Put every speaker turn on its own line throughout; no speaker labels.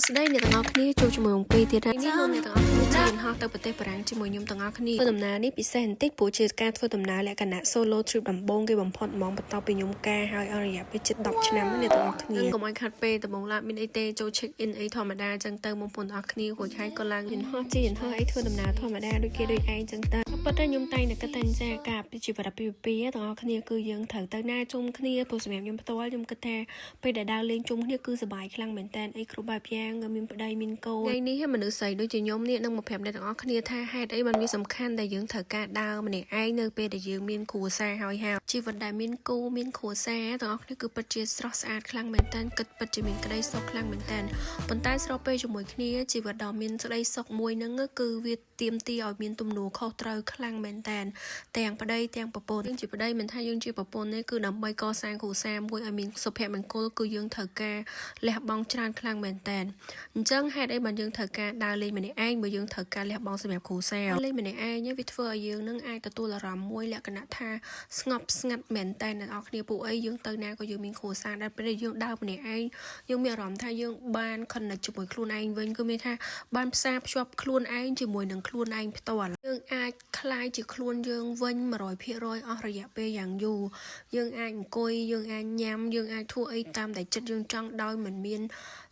ស្ដីអ្នកទាំងអស់គ្នាជួបជាមួយអង្គពីទៀតហើយនេះខ្ញុំអ្នកទាំងអស់គ្នាជិះហោះទៅប្រទេសបារាំងជាមួយខ្ញុំទាំងអស់គ្នាធ្វើដំណើរនេះពិសេសបន្តិចព្រោះជាការធ្វើដំណើរលក្ខណៈ solo trip ដំបូងគេបំផុតហ្មងបន្ទាប់ពីខ្ញុំការហើយអស់រយៈពេលជិត10ឆ្នាំអ្នកទាំងអស់គ្នាកុំឲ្យខាត់ពេលដំបូងឡើយមានអីទេចូល check in អីធម្មតាអញ្ចឹងទៅបងប្អូនទាំងអស់គ្នារួចហើយក៏ឡើងយន្តហោះជិះយន្តហោះអីធ្វើដំណើរធម្មតាដូចគេដូចឯងអញ្ចឹងទៅប៉ុន្តែខ្ញុំតែងតែគិតថាចាការពីជីវិតពីទាំងអស់គ្នាគឺយើងត្រូវទៅណាជុំគ្នាព្រោះសម្រាប់ខ្ញុំផ្ទាល់ខ្ញុំគិតថាពេលដែលដើរលេងជុំគ្នាគឺសប្បាយខ្លាំងមែនតើអីគ្រប់បែបយ៉ាងមានប្តីមានកូនថ្ងៃនេះមនុស្សស្រីដូចជាខ្ញុំនេះនឹងមកប្រាប់អ្នកទាំងអស់គ្នាថាហេតុអីបានវាសំខាន់ដែលយើងត្រូវការដើរម្នាក់ឯងនៅពេលដែលយើងមានគ្រួសារហើយជីវិតដែលមានគូមានគ្រួសារទាំងអស់គ្នាគឺពិតជាស្រស់ស្អាតខ្លាំងមែនតើគិតពិតជាមានក្តីសុខខ្លាំងមែនតើប៉ុន្តែស្របពេលជាមួយគ្នាជីវិតដ៏មានក្តីសុខមួយហ្នឹងគឺវាទាមទារឲ្យមានទំនួលខុសត្រូវខ្លាំងមែនតើទាំងប្តីទាំងប្រពន្ធយើងជាប្តីមិនថាយើងជាប្រពន្ធនេះគឺដើម្បីកសាងគ្រួសារមួយឲ្យមានសុភមង្គលគឺយើងត្រូវការលះបង់ច្រើនខ្លាំងមែនតើអញ្ចឹងហេតុអីបានយើងត្រូវការដើរលេងម្នាក់ឯងបើយើងត្រូវការលះបង់សម្រាប់គ្រួសារលេងម្នាក់ឯងវាធ្វើឲ្យយើងនឹងអាចទទួលអារម្មណ៍មួយលក្ខណៈថាស្ងប់ស្ងាត់មែនតើអ្នកនរគ្នាពួកអីយើងទៅណាក៏យើងមានគ្រួសារដែរពេលយើងដើរម្នាក់ឯងយើងមានអារម្មណ៍ថាយើងបាន connect ជាមួយខ្លួនឯងវិញគឺមានថាបានផ្សារភ្ជាប់ខ្លួនឯងជាមួយនឹងខ្លួនឯងផ្ទាល់យើងអាចคล้ายជាខ្លួនយើងវិញ100%អស់រយៈពេលយ៉ាងយូរយើងអាចអង្គុយយើងអាចញ៉ាំយើងអាចធ្វើអីតាមតែចិត្តយើងចង់ដោយមិនមា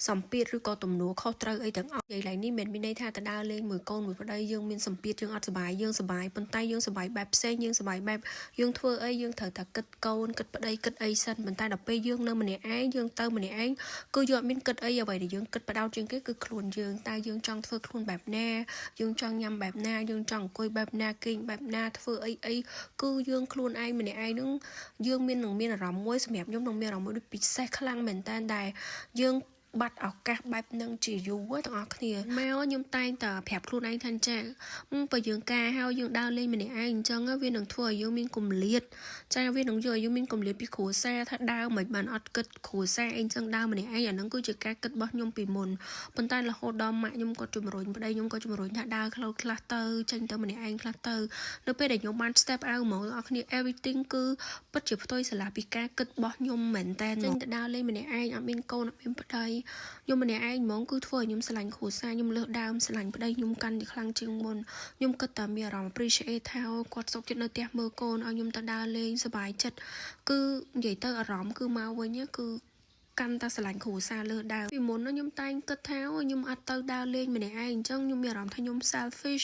នសម្ពាធឬក៏ទំនួលខុសត្រូវអីទាំងអស់និយាយឡើងនេះមិនមានន័យថាទៅដើរលេងមួយកូនមួយប្តីយើងមានសម្ពាធយើងអត់សុបាយយើងសុបាយប៉ុន្តែយើងសុបាយបែបផ្សេងយើងសុបាយបែបយើងធ្វើអីយើងត្រូវតែគិតកូនគិតប្តីគិតអីសិនប៉ុន្តែដល់ពេលយើងនៅម្នាក់ឯងយើងទៅម្នាក់ឯងគឺយើងអត់មានគិតអីអ្វីដែលយើងគិតបដោតជាងគេគឺខ្លួនយើងតែយើងចង់ធ្វើខ្លួនបែបណាយើងចង់ញ៉ាំបែបណាយើងចង់អង្គុយបែបណាគេងបែបណាធ្វើអីគឺយើងខ្លួនឯងម្នាក់ឯងនឹងយើងមានអារម្មណ៍មួយសម្រាប់ខ្ញុំនឹងមានអារម្មណ៍មួយដូចពិសេសខ្លាំងមែនតើដែលយើងបាត់ឱកាសបែបនឹងជាយូរទាំងអស់គ្នាមកខ្ញុំតែងតែប្រាប់ខ្លួនឯងថាចាបើយើងការហើយយើងដើរលេងម្នាក់ឯងអញ្ចឹងវានឹងធ្វើឲ្យយើងមានគម្លាតចាវានឹងយកឲ្យយើងមានគម្លាតពីគ្រួសារថាដើរមិនបានអត់គិតគ្រួសារអីអញ្ចឹងដើរម្នាក់ឯងអាហ្នឹងគឺជាការគិតរបស់ខ្ញុំពីមុនប៉ុន្តែរហូតដល់ម៉ាក់ខ្ញុំក៏ជំរុញប្តីខ្ញុំក៏ជំរុញថាដើរខ្លះទៅចេញទៅម្នាក់ឯងខ្លះទៅនៅពេលដែលខ្ញុំបាន step out ហ្មងបងប្អូនគ្នា everything គឺពិតជាផ្ទុយស្រឡះពីការគិតរបស់ខ្ញុំមែនតើចេញទៅដើរលេងម្នាក់ឯងអត់មានកូនអត់មានប្តីខ្ញុំម្នាក់ឯងហ្មងគឺធ្វើឲ្យខ្ញុំស្រឡាញ់គ្រួសារខ្ញុំលើសដើមស្រឡាញ់ប្តីខ្ញុំកាន់តែខ្លាំងជាងមុនខ្ញុំគិតតែមានអារម្មណ៍ appreciate ថាគាត់សុខចិត្តនៅផ្ទះមើលកូនឲ្យខ្ញុំទៅដើរលេងសប្បាយចិត្តគឺនិយាយទៅអារម្មណ៍គឺមកវិញគឺកាន់តែស្រឡាញ់គ្រួសារលើសដើមពីមុនខ្ញុំតែងគិតថាខ្ញុំអត់ទៅដើរលេងម្នាក់ឯងអញ្ចឹងខ្ញុំមានអារម្មណ៍ថាខ្ញុំ selfish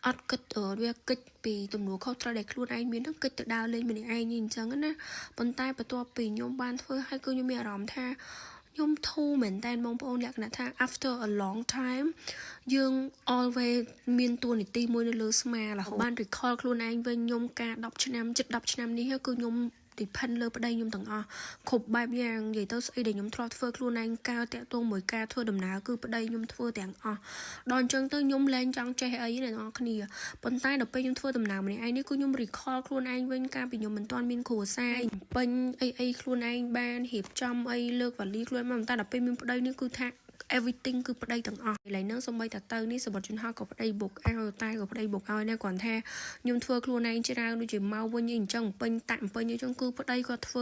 អត់គិតវាគិតពីទំនួលខុសត្រូវដែលខ្លួនឯងមានហ្នឹងគិតទៅដើរលេងម្នាក់ឯងអញ្ចឹងណាប៉ុន្តែបន្ទាប់ពីខ្ញុំបានធ្វើហើយគឺខ្ញុំមានអារម្មណ៍ថាខ្ញុំធូរមែនតើបងប្អូនលក្ខណៈថា after a long time យើង always មានតួនាទីមួយនៅលើស្មារហូតបាន recall ខ្លួនឯងវិញខ្ញុំការ10ឆ្នាំជិត10ឆ្នាំនេះគឺខ្ញុំdepend លើប្តីខ្ញុំទាំងអស់គ្រប់បែបយ៉ាងនិយាយទៅស្អីដែលខ្ញុំធ្លាប់ធ្វើខ្លួនឯងការតាក់ទងមួយការធ្វើដំណើរគឺប្តីខ្ញុំធ្វើទាំងអស់ដល់អញ្ចឹងទៅខ្ញុំលែងចង់ចេះអីអ្នកនរគ្នាប៉ុន្តែដល់ពេលខ្ញុំធ្វើដំណើរម្នាក់ឯងនេះគឺខ្ញុំ recall ខ្លួនឯងវិញកាលពីខ្ញុំមិនទាន់មានគ្រួសារពេញអីខ្លួនឯងបានរៀបចំអីលើកវ៉ាលីខ្លួនមកតែដល់ពេលមានប្តីនេះគឺថាeverything គឺប្តីទាំងអស់ឥឡូវហ្នឹងសូម្បីតែទៅនេះសម្បត្តិជនហោះក៏ប្តីបុកឲ្យតែក៏ប្តីបុកឲ្យណាគ្រាន់ថាខ្ញុំធ្វើខ្លួនឯងច្រើនដូចជាមកវិញអីអញ្ចឹងពេញតាក់ពេញអីចឹងគឺប្តីគាត់ធ្វើ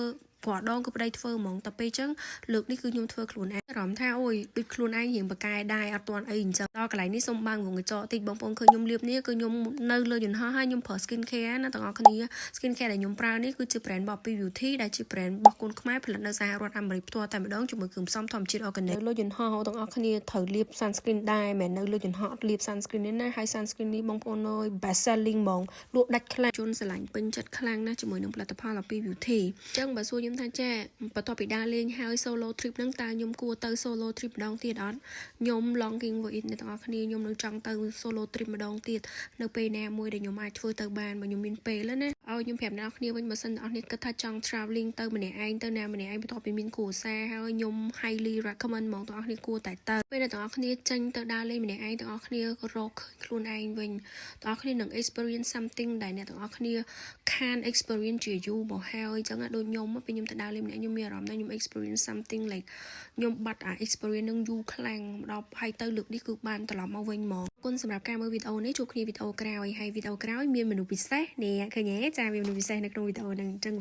ព្រោះដងគឺប្តីធ្វើហ្មងតែពេលចឹងលើកនេះគឺខ្ញុំធ្វើខ្លួនឯងអារម្មណ៍ថាអូយដូចខ្លួនឯងរៀងបកែដែរអត់ទាន់អីអញ្ចឹងដល់កន្លែងនេះសូមបាំងវងកញ្ចក់តិចបងប្អូនឃើញខ្ញុំលាបនេះគឺខ្ញុំនៅលើយន្តហោះហើយខ្ញុំប្រើ skin care ណាទាំងអស់គ្នា skin care ដែលខ្ញុំប្រើនេះគឺជា brand របស់ Beauty ដែលជា brand របស់កូនខ្មែរផលិតនៅសហរដ្ឋអាមេរិកផ្ទាល់តែម្ដងជាមួយគ្រឿងផ្សំធម្មជាតិ organic លើយន្តហោះទាំងអស់គ្នាត្រូវលាប sunscreen ដែរមិននៅលើយន្តហោះលាប sunscreen នេះណាហើយ sunscreen នេះបងប្អូនអើយ best selling ហ្មងលក់ដាច់ខ្លាំងជនស្រឡាញ់ពេញចិត្តខ្លាំងណាស់ជាមួយនឹងផលិតផលរបស់ Beauty អញ្ចឹងបើសួរខ្ញុំថាចាបន្ទាប់ពីដើរលេងហើយ solo trip ហ្នឹងតើខ្ញុំគួរទៅ solo trip ម្ដងទៀតអត់ខ្ញុំ longing for it អ្នកទាំងអស់គ្នាខ្ញុំនឹងចង់ទៅ solo trip ម្ដងទៀតនៅពេលណាមួយដែលខ្ញុំអាចធ្វើទៅបានបើខ្ញុំមានពេលណាឲ្យខ្ញុំប្រាប់អ្នកទាំងអស់គ្នាវិញបើសិនអ្នកទាំងអស់គ្នាគិតថាចង់ traveling ទៅម្នាក់ឯងទៅណាម្នាក់ឯងបន្ទាប់ពីមានគ្រួសារហើយខ្ញុំ highly recommend ហ្មងទាំងអស់គ្នាគួរតែទៅពេលដែលទាំងអស់គ្នាចេញទៅដើរលេងម្នាក់ឯងទាំងអស់គ្នាក៏រកខ្លួនឯងវិញទាំងអស់គ្នានឹង experience something ដែលអ្នកទាំងអស់គ្នាខាន experience ជាយូរមកហើយអញ្ចឹងដូចខ្ញុំពេលខ្ញុំទៅដើរលេងម្នាក់ខ្ញុំមានអារម្មណ៍ថាខ្ញុំ experience something like ខ្ញុំបាត់អា experience នឹងយូរខ្លាំងដល់ហើយទៅលើកនេះគឺបានត្រឡប់មកវិញហ្មងអរគុណសម្រាប់ការមើលវីដេអូនេះជួបគ្នាវីដេអូក្រោយហើយវីដេអូក្រោយមានមនុស្សពិសេសនេះឃើញទេចាមានមនុស្សពិសេសនៅក្នុងវីដេអូហ្នឹងអញ្ចឹង